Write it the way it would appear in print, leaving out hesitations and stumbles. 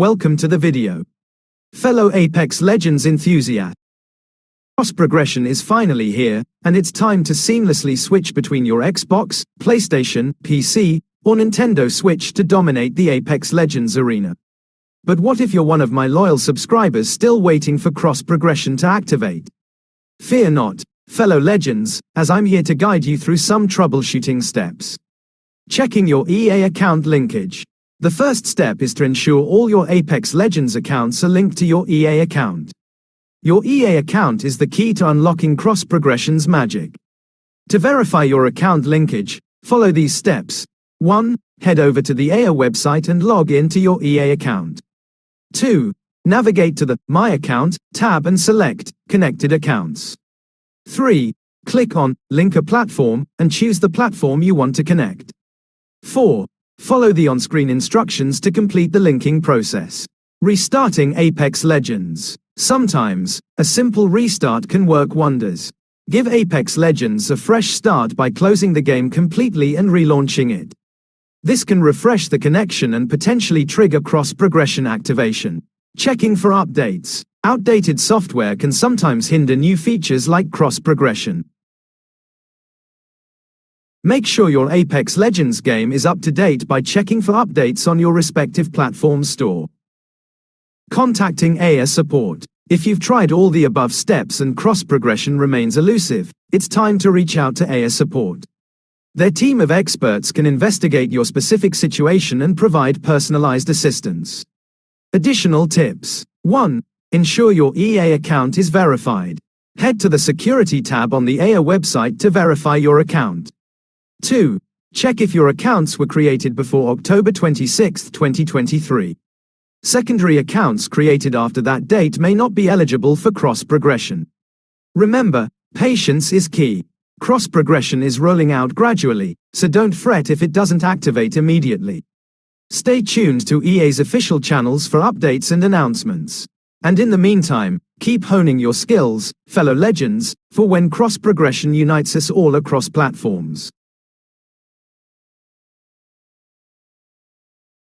welcome to the video. Fellow Apex Legends enthusiasts, cross-progression is finally here, and it's time to seamlessly switch between your Xbox, PlayStation, PC, or Nintendo Switch to dominate the Apex Legends arena. But what if you're one of my loyal subscribers still waiting for cross-progression to activate? Fear not, fellow legends, as I'm here to guide you through some troubleshooting steps. Checking your EA account linkage. The first step is to ensure all your Apex Legends accounts are linked to your EA account. Your EA account is the key to unlocking cross-progression's magic. To verify your account linkage, follow these steps. 1. Head over to the EA website and log in to your EA account. 2. Navigate to the My Account tab and select Connected Accounts. 3. Click on Link a Platform and choose the platform you want to connect. 4. Follow the on-screen instructions to complete the linking process. Restarting Apex Legends. Sometimes, a simple restart can work wonders. Give Apex Legends a fresh start by closing the game completely and relaunching it. This can refresh the connection and potentially trigger cross-progression activation. Checking for updates. Outdated software can sometimes hinder new features like cross-progression. Make sure your Apex Legends game is up to date by checking for updates on your respective platform store. Contacting EA support. If you've tried all the above steps and cross-progression remains elusive, it's time to reach out to EA support. Their team of experts can investigate your specific situation and provide personalized assistance. Additional tips. 1. Ensure your EA account is verified. Head to the Security tab on the EA website to verify your account. 2. Check if your accounts were created before October 26, 2023. Secondary accounts created after that date may not be eligible for cross-progression. Remember, patience is key. Cross-progression is rolling out gradually, so don't fret if it doesn't activate immediately. Stay tuned to EA's official channels for updates and announcements. And in the meantime, keep honing your skills, fellow legends, for when cross-progression unites us all across platforms.